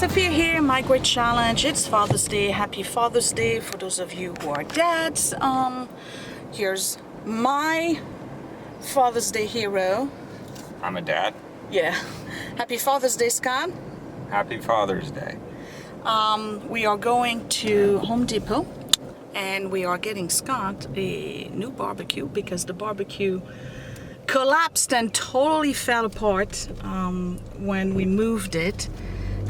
Sophia here, my great challenge. It's Father's Day. Happy Father's Day for those of you who are dads. Here's my Father's Day hero. I'm a dad. Yeah. Happy Father's Day, Scott. Happy Father's Day. We are going to Home Depot and we are getting Scott a new barbecue because the barbecue collapsed and totally fell apart when we moved it.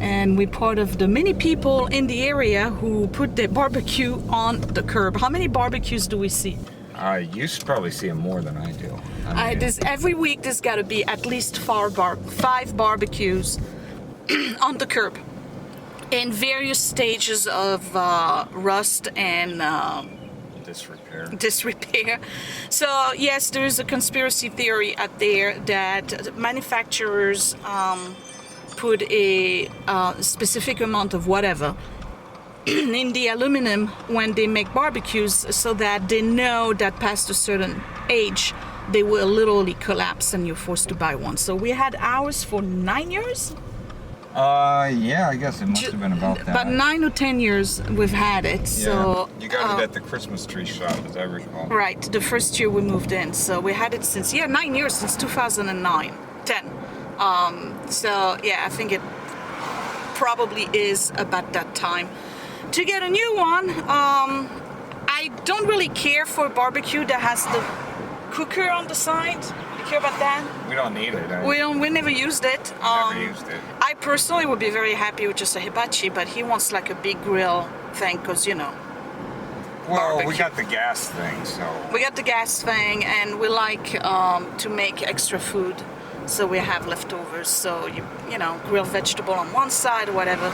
And we're part of the many people in the area who put their barbecue on the curb. How many barbecues do we see? You probably see them more than I do. Every week there's got to be at least five barbecues on the curb in various stages of rust and disrepair. So yes, there is a conspiracy theory out there that manufacturers put a specific amount of whatever in the aluminum when they make barbecues so that they know that past a certain age they will literally collapse and you're forced to buy one. So we had ours for 9 years. Yeah, I guess it must have been about that. About 9 or 10 years we've had it. Yeah. So you got it at the Christmas tree shop, as I recall. Right, the first year we moved in. So we had it since 9 years, since 2009, 10. So yeah, I think it probably is about that time to get a new one. I don't really care for a barbecue that has the cooker on the side. You care about that? We don't need it. We never used it. Never used it. I personally would be very happy with just a hibachi, but he wants like a big grill thing because Well, barbecue. We got the gas thing, so. We got the gas thing, and we like to make extra food. So we have leftovers, so you grill vegetable on one side or whatever.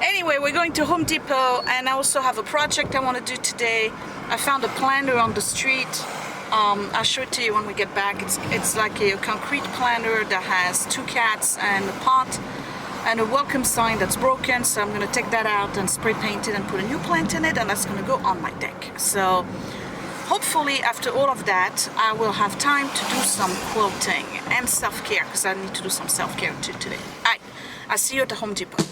Anyway, we're going to Home Depot, and I also have a project I want to do today. I found a planter on the street. I'll show it to you when we get back. It's like a concrete planter that has 2 cats and a pot and a welcome sign that's broken. So I'm going to take that out and spray paint it and put a new plant in it, and that's going to go on my deck. So hopefully after all of that, I will have time to do some quilting and self-care because I need to do some self-care too today. All right, I'll see you at the Home Depot.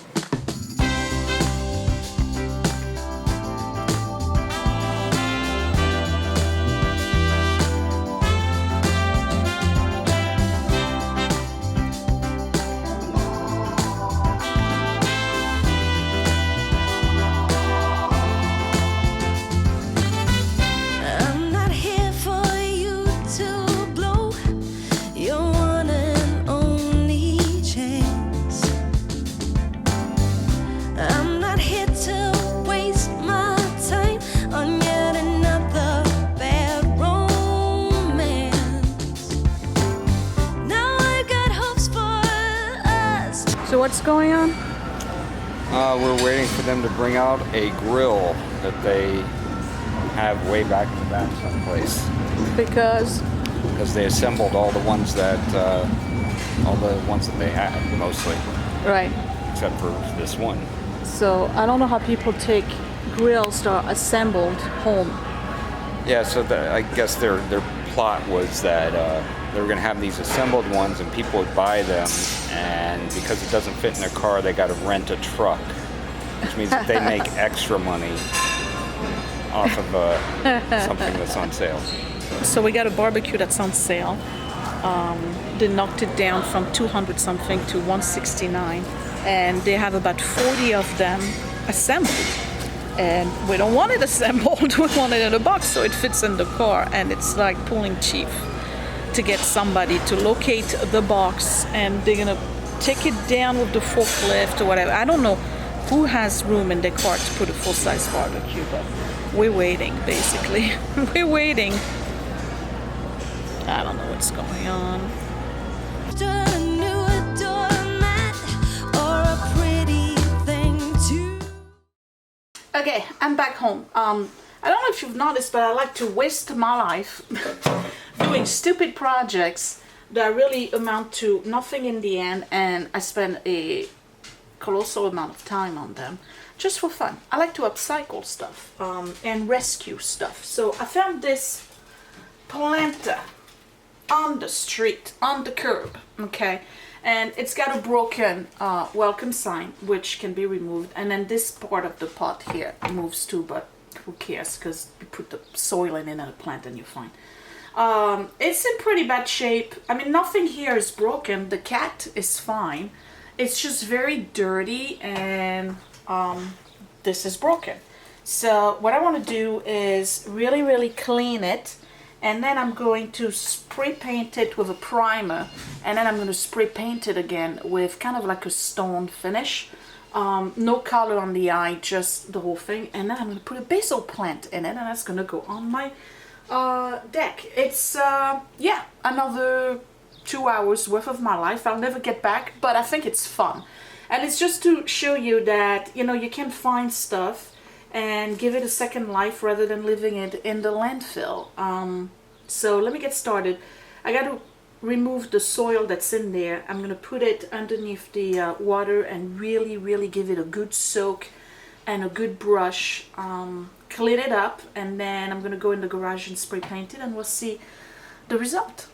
So what's going on? We're waiting for them to bring out a grill that they have way back in the back someplace. Because they assembled all the ones that they had mostly. Right. Except for this one. So I don't know how people take grills that are assembled home. Yeah. So I guess their plot was that they were going to have these assembled ones and people would buy them, and because it doesn't fit in their car, they got to rent a truck, which means that they make extra money off of something that's on sale. So we got a barbecue that's on sale. They knocked it down from 200 something to 169, and they have about 40 of them assembled. And we don't want it assembled, we want it in a box so it fits in the car, and it's like pulling teeth to get somebody to locate the box, and they're gonna take it down with the forklift or whatever. I don't know who has room in their car to put a full-size barbecue, but we're waiting, basically. We're waiting. I don't know what's going on. Okay, I'm back home. I don't know if you've noticed, but I like to waste my life doing stupid projects that really amount to nothing in the end, and I spend a colossal amount of time on them just for fun. I like to upcycle stuff and rescue stuff. So I found this planter on the street, on the curb, okay? And it's got a broken welcome sign, which can be removed. And then this part of the pot here moves too, but who cares, because you put the soil in a plant and you're fine. It's in pretty bad shape. I mean, nothing here is broken. The cat is fine. It's just very dirty, and this is broken. So what I want to do is really, really clean it, and then I'm going to spray paint it with a primer, and then I'm going to spray paint it again with kind of like a stone finish. No color on the eye, just the whole thing. And then I'm going to put a basil plant in it, and that's going to go on my deck. It's yeah, another 2 hours worth of my life. I'll never get back, but I think it's fun. And it's just to show you that, you know, you can find stuff and give it a second life rather than leaving it in the landfill. So let me get started. I got to remove the soil that's in there. I'm going to put it underneath the water and really, really give it a good soak and a good brush. Clean it up, and then I'm going to go in the garage and spray paint it, and we'll see the result.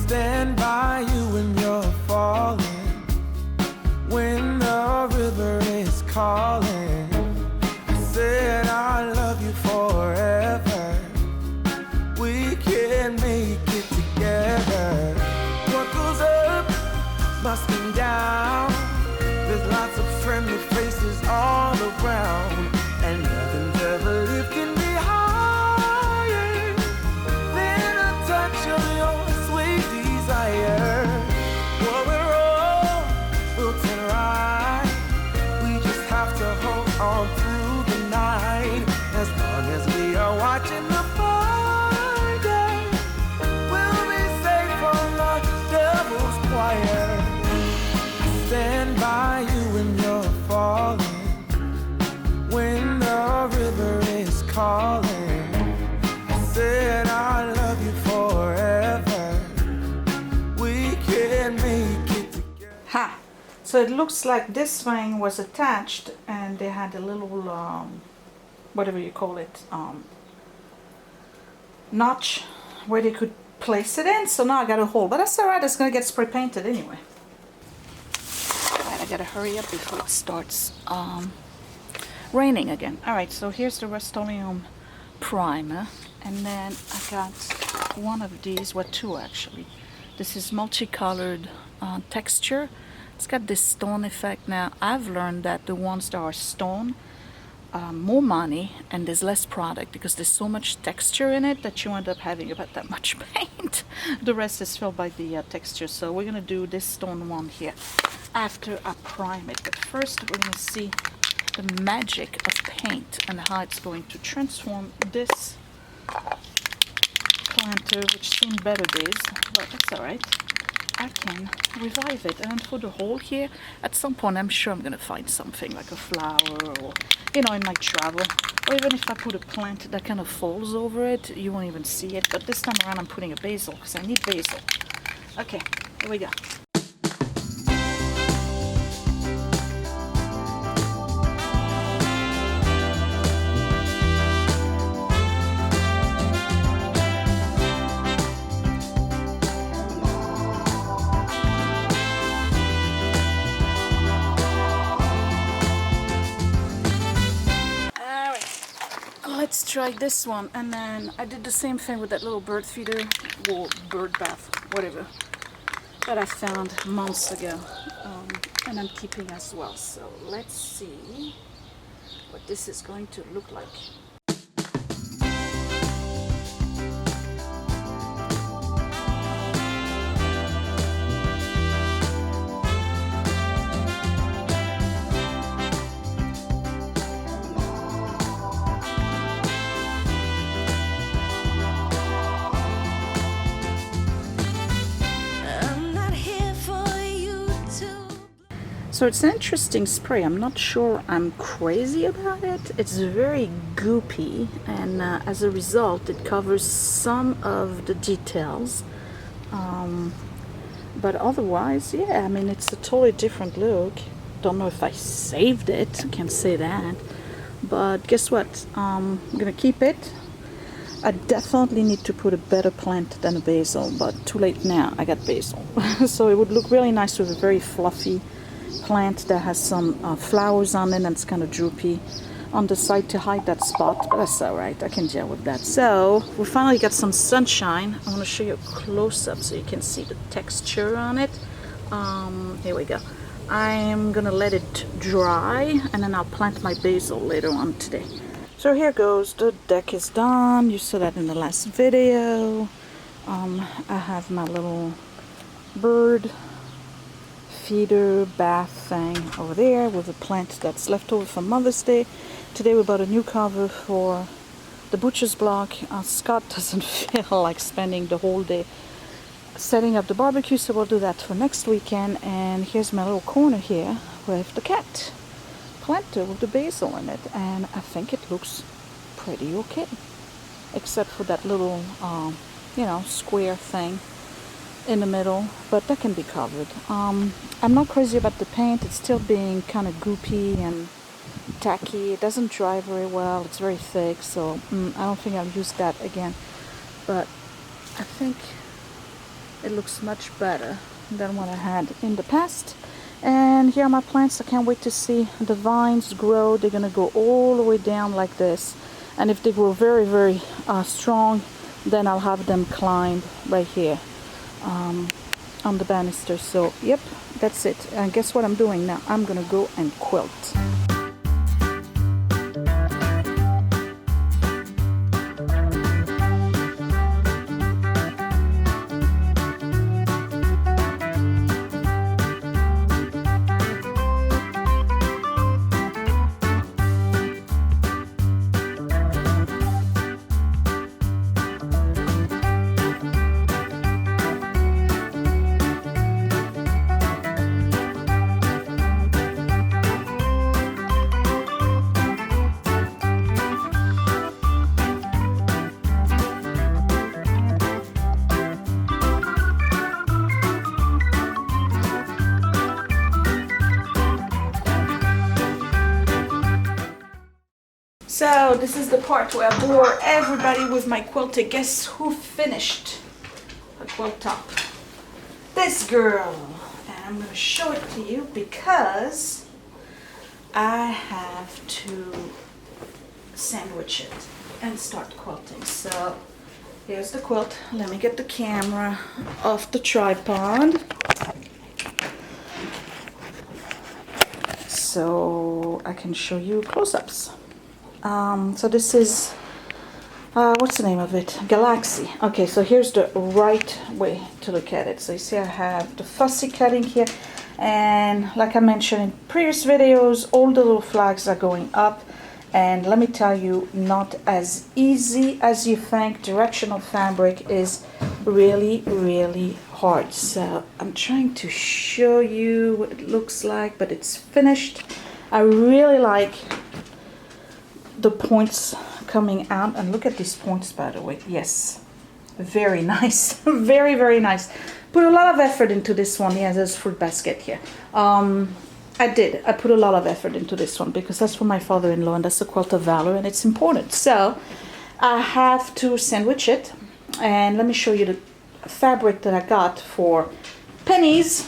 Stand by you when you're falling, when the river is calling. I said I love you forever. We can make it together. What goes up must come down. There's lots of friendly faces all around, and nothing's ever lifting me higher than a touch of your sweet desire. Well, we're all built and right. We just have to hold on through the night. As long as we are watching the fire, we'll be safe from the devil's choir. I stand by you when you're falling, when the river is calling. I said I love you forever. We can make it together. Ha! So it looks like this thing was attached, and they had a little, whatever you call it, notch where they could place it in. So now I got a hole, but that's alright, it's gonna get spray painted anyway. Alright, I gotta hurry up before it starts raining again. Alright, so here's the Rust-Oleum primer, and then I got one of these, well, two actually. This is multicolored texture. It's got this stone effect. Now I've learned that the ones that are stone, more money, and there's less product because there's so much texture in it that you end up having about that much paint. The rest is filled by the texture. So we're gonna do this stone one here after I prime it. But first we're gonna see the magic of paint and how it's going to transform this planter, which seen better days, but that's alright. I can revive it. And then for the hole here, at some point I'm sure I'm gonna find something like a flower, or, you know, in my travel, or even if I put a plant that kind of falls over it, you won't even see it. But this time around I'm putting a basil because I need basil. Okay, here we go. Let's try this one. And then I did the same thing with that little bird feeder or bird bath, whatever, that I found months ago, and I'm keeping as well. So let's see what this is going to look like. So it's an interesting spray. I'm not sure I'm crazy about it. It's very goopy, and as a result it covers some of the details, but otherwise, yeah, I mean, it's a totally different look. Don't know if I saved it, I can't say that, but guess what? I'm gonna keep it. I definitely need to put a better plant than a basil, but too late now, I got basil. So it would look really nice with a very fluffy plant that has some flowers on it and it's kind of droopy on the side to hide that spot, but that's all right, I can deal with that. So we finally got some sunshine. I want to show you a close-up so you can see the texture on it. Here we go. I'm gonna let it dry and then I'll plant my basil later on today. So here goes, the deck is done. You saw that in the last video. I have my little bird feeder bath thing over there with a plant that's left over from Mother's Day. Today we bought a new cover for the butcher's block. Scott doesn't feel like spending the whole day setting up the barbecue, so we'll do that for next weekend. And here's my little corner here with the cat planter with the basil in it, and I think it looks pretty okay, except for that little you know, square thing in the middle, but that can be covered. I'm not crazy about the paint. It's still being kind of goopy and tacky. It doesn't dry very well. It's very thick, so I don't think I'll use that again, but I think it looks much better than what I had in the past. And here are my plants. I can't wait to see the vines grow. They're gonna go all the way down like this, and if they grow very, very strong, then I'll have them climb right here on the banister. So yep, that's it. And guess what I'm doing now? I'm gonna go and quilt. So this is the part where I bore everybody with my quilting. Guess who finished a quilt top? This girl. And I'm going to show it to you because I have to sandwich it and start quilting. So here's the quilt. Let me get the camera off the tripod so I can show you close-ups. So this is, what's the name of it? Galaxy. Okay, so here's the right way to look at it. So you see I have the fussy cutting here, and like I mentioned in previous videos, all the little flags are going up, and let me tell you, not as easy as you think. Directional fabric is really, really hard. So I'm trying to show you what it looks like, but it's finished. I really like the points coming out, and look at these points, by the way. Yes, very nice. Very, very nice. Put a lot of effort into this one. Yeah, there's fruit basket here. I put a lot of effort into this one because that's for my father-in-law, and that's a quilt of valor, and it's important. So I have to sandwich it, and let me show you the fabric that I got for pennies.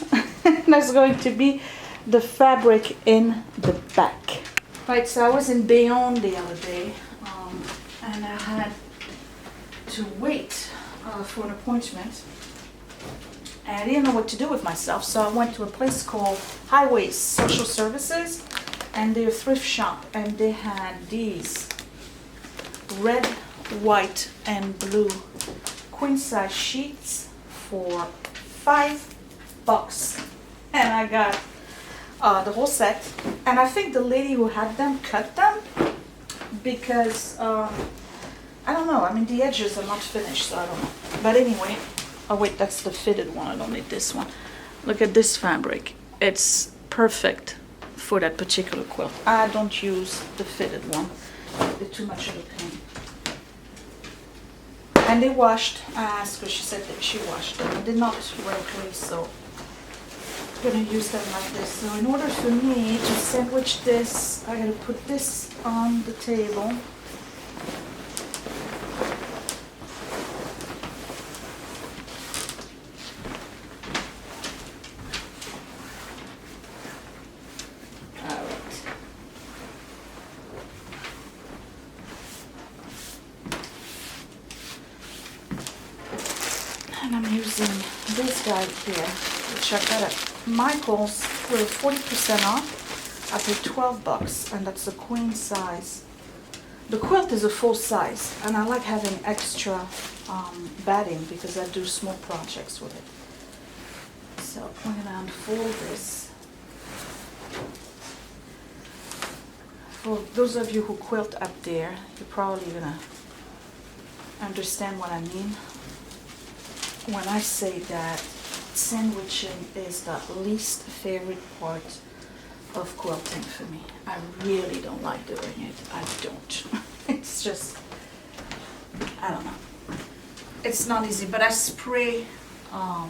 That's going to be the fabric in the back. Right, so I was in Bayonne the other day, and I had to wait for an appointment, and I didn't know what to do with myself, so I went to a place called Highways Social Services, and they're a thrift shop, and they had these red, white, and blue queen-size sheets for $5, and I got the whole set. And I think the lady who had them cut them because I don't know, I mean the edges are not finished, so I don't know, but anyway. Oh wait, that's the fitted one. I don't need this one. Look at this fabric. It's perfect for that particular quilt. I don't use the fitted one. They're too much of a pain. And they washed. I asked her, she said that she washed them. I did not regularly, so gonna use them like this. So in order for me to sandwich this, I gotta put this on the table. Alright. And I'm using this guy here, which I got at Michael's for 40% off. I paid $12, and that's a queen size. The quilt is a full size, and I like having extra batting because I do small projects with it. So I'm gonna unfold this. For those of you who quilt up there, you're probably gonna understand what I mean when I say that sandwiching is the least favorite part of quilting for me. I really don't like doing it. I don't. It's just, I don't know. It's not easy, but I spray, I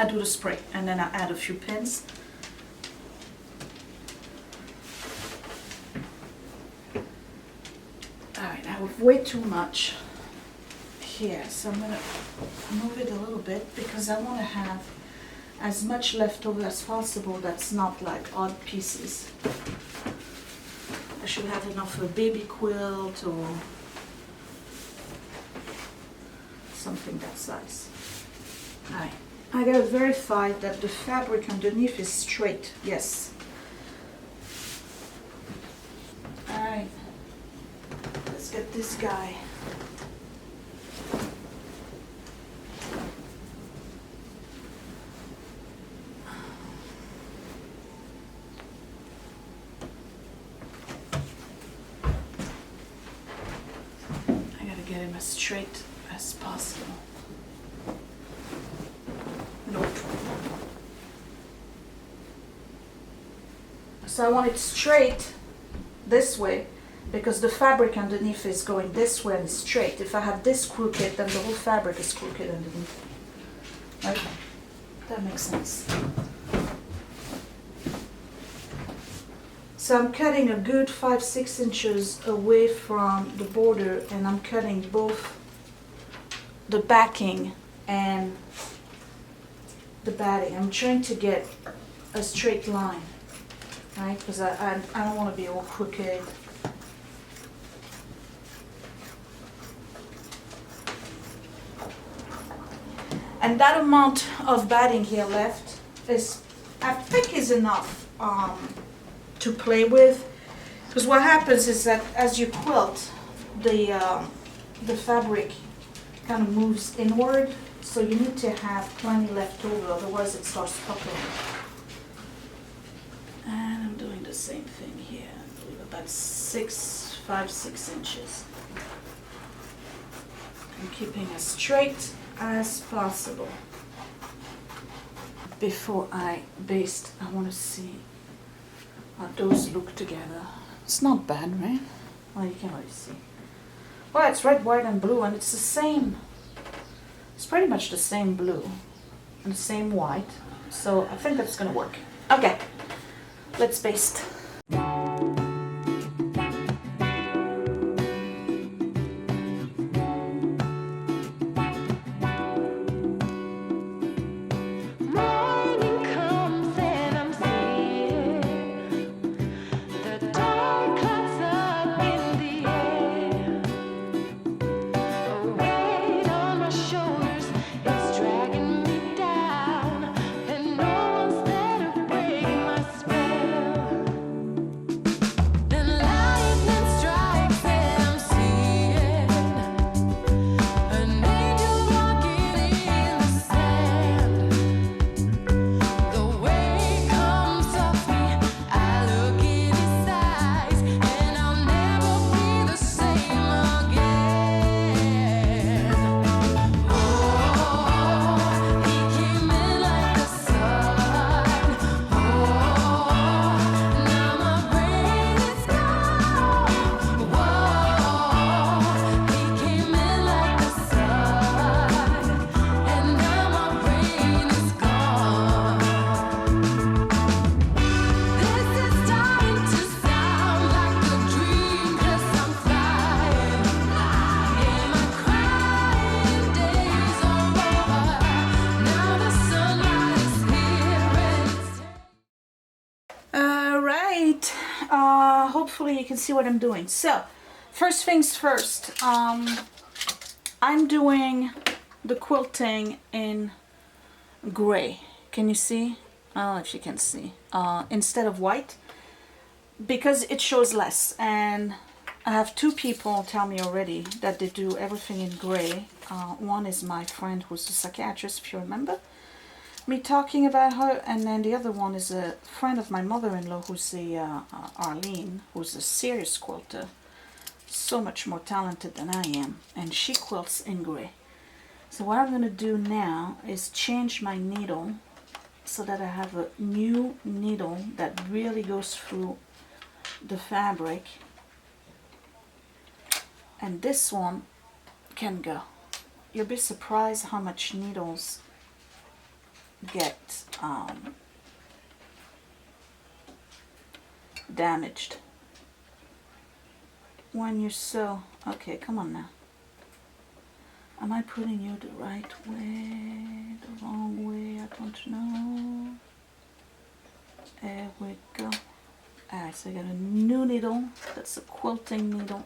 do the spray and then I add a few pins. Alright, I have way too much here, so I'm gonna move it a little bit because I want to have as much left over as possible that's not like odd pieces. I should have enough for a baby quilt or something that size. Alright, I gotta verify that the fabric underneath is straight. Yes. Alright, let's get this guy. Get him as straight as possible. Nope. So I want it straight this way because the fabric underneath is going this way and it's straight. If I have this crooked, then the whole fabric is crooked underneath. Right? That makes sense. So I'm cutting a good 5-6 inches away from the border, and I'm cutting both the backing and the batting. I'm trying to get a straight line, right? Because I don't want to be all crooked. And that amount of batting here left is, I think, is enough to play with, because what happens is that as you quilt, the fabric kind of moves inward, so you need to have plenty left over, otherwise it starts popping. And I'm doing the same thing here, I believe about 5-6 inches. I'm keeping as straight as possible. Before I baste, I want to see how those look together. It's not bad, right? Well, you can't really see. Well, it's red, white, and blue, and it's the same. It's pretty much the same blue and the same white. So I think that's gonna work. Okay, let's baste. hopefully you can see what I'm doing. So, first things first, I'm doing the quilting in gray. Can you see? I don't know if you can see. Instead of white, because it shows less. And I have two people tell me already that they do everything in gray. One is my friend who's a psychiatrist, if you remember me talking about her, and then the other one is a friend of my mother-in-law who's Arlene, who's a serious quilter, so much more talented than I am, and she quilts in gray. So what I'm going to do now is change my needle so that I have a new needle that really goes through the fabric, and this one can go. You'll be surprised how much needles get damaged when you sew. Okay, come on now. Am I putting you the right way, the wrong way? I don't know. There we go. Alright, so I got a new needle. That's a quilting needle.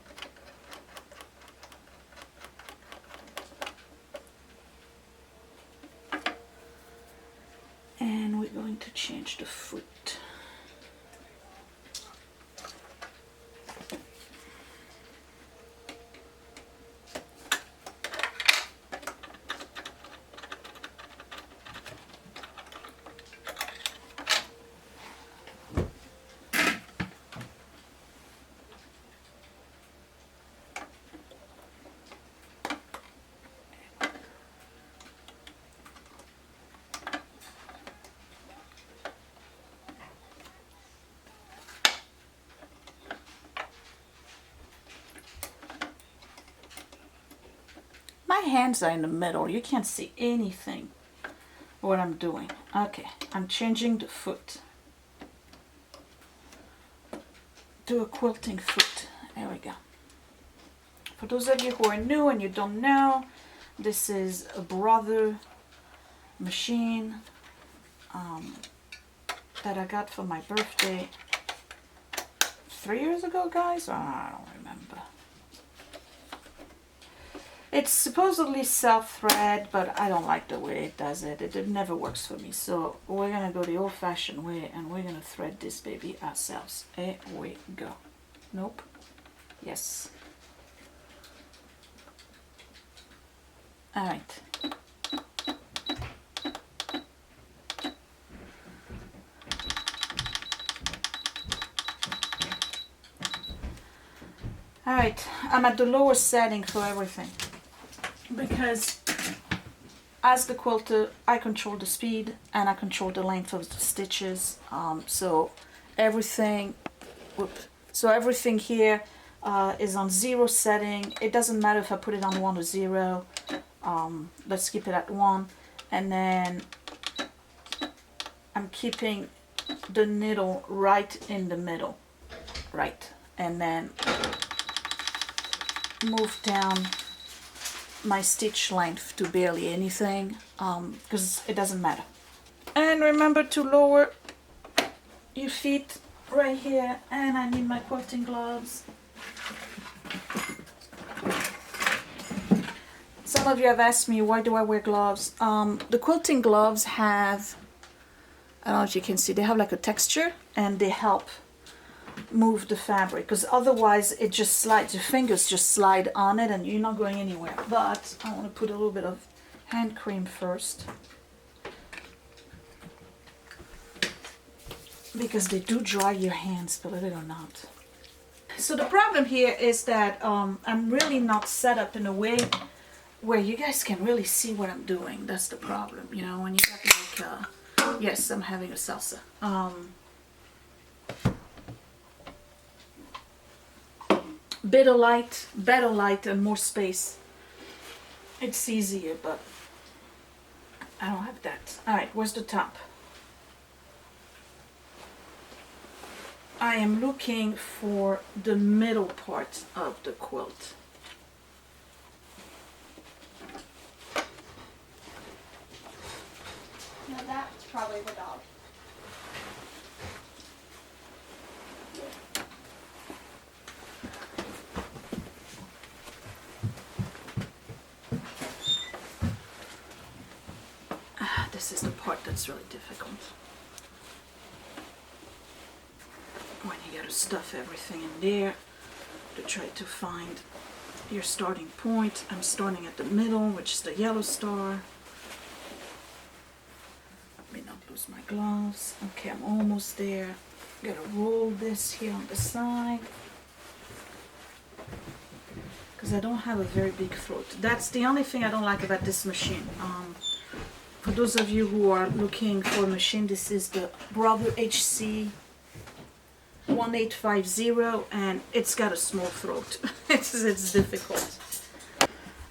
And we're going to change the foot. My hands are in the middle. You can't see anything what I'm doing. Okay, I'm changing the foot to a quilting foot. There we go. For those of you who are new and you don't know, this is a Brother machine that I got for my birthday 3 years ago, guys. Oh, I don't remember. It's supposedly self-thread, but I don't like the way it does it. It never works for me. So we're going to go the old-fashioned way, and we're going to thread this baby ourselves. Here we go. Nope. Yes. All right. All right. I'm at the lowest setting for everything, because as the quilter I control the speed and I control the length of the stitches, so everything here is on 0 setting. It doesn't matter if I put it on 1 or 0. Let's keep it at 1, and then I'm keeping the needle right in the middle, right, and then move down my stitch length to barely anything, because it doesn't matter. And remember to lower your feet right here, and I need my quilting gloves. Some of you have asked me, why do I wear gloves? The quilting gloves have, I don't know if you can see, they have like a texture, and they help move the fabric, because otherwise it just slides, your fingers just slide on it and you're not going anywhere. But I want to put a little bit of hand cream first, because they do dry your hands, believe it or not. So the problem here is that I'm really not set up in a way where you guys can really see what I'm doing. That's the problem, you know, when you got like yes, I'm having a salsa. Better light and more space. It's easier, but I don't have that. Alright, where's the top? I am looking for the middle part of the quilt. Now that's probably the dog. part that's really difficult. When you gotta stuff everything in there to try to find your starting point. I'm starting at the middle, which is the yellow star. Let me not lose my gloves. Okay, I'm almost there. Gotta roll this here on the side, because I don't have a very big throat. That's the only thing I don't like about this machine. For those of you who are looking for a machine, this is the Brother HC 1850, and it's got a small throat. it's difficult.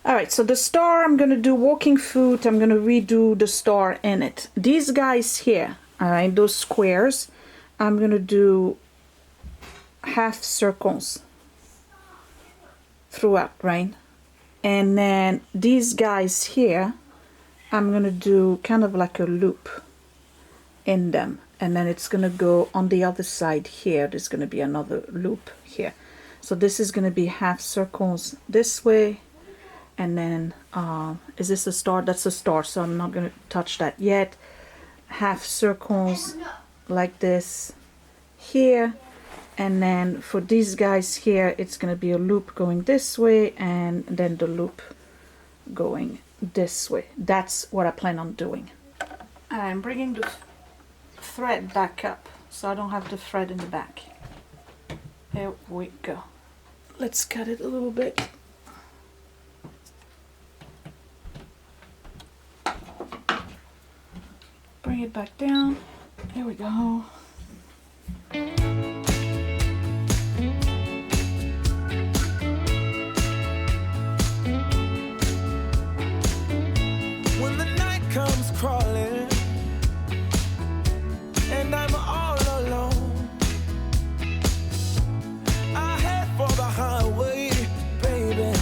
All right, so the star, I'm gonna do walking foot. I'm gonna redo the star in it. These guys here, all right, those squares, I'm gonna do half circles throughout, right? And then these guys here, I'm gonna do kind of like a loop in them, and then it's gonna go on the other side here. There's gonna be another loop here. So this is gonna be half circles this way, and then is this a star? That's a star, so I'm not gonna touch that yet. Half circles like this here, and then for these guys here, it's gonna be a loop going this way, and then the loop going this way. That's what I plan on doing. I'm bringing the thread back up so I don't have the thread in the back. Here we go. Let's cut it a little bit. Bring it back down. Here we go. When the night comes crawling and I'm all alone, I head for the highway, baby,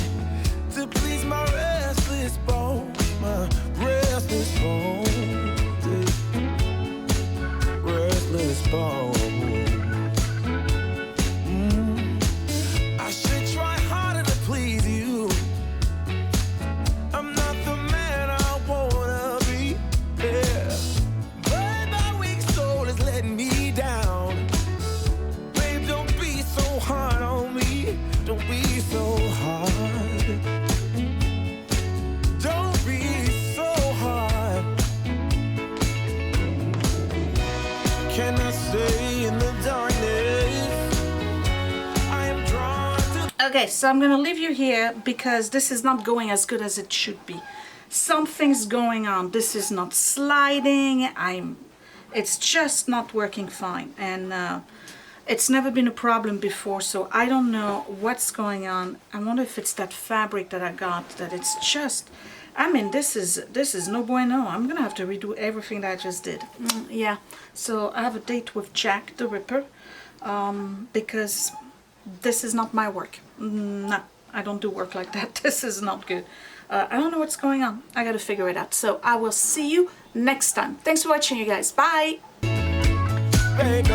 to please my restless bones, my restless bones, restless bones. I should try harder to please you. I'm not the man I wanna be, yeah. But my weak soul is letting me down. Babe, don't be so hard on me. Don't be so hard. Don't be so hard. Can I stay in the darkness? I am drawn to. Okay, so I'm gonna leave you here because this is not going as good as it should be. Something's going on. This is not sliding. It's just not working fine, and it's never been a problem before, so I don't know what's going on. I wonder if it's that fabric that I got, that it's just, I mean, this is no bueno. I'm gonna have to redo everything that I just did. Yeah, so I have a date with Jack the Ripper, because this is not my work. No, I don't do work like that. This is not good. I don't know what's going on. I gotta figure it out. So I will see you next time. Thanks for watching, you guys. Bye. Baby,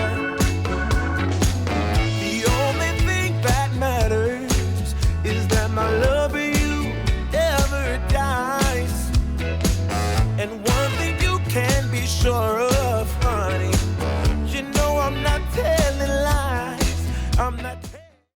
the only thing that matters is that my love for you never dies. And one thing you can be sure of, honey, you know I'm not telling lies. I'm not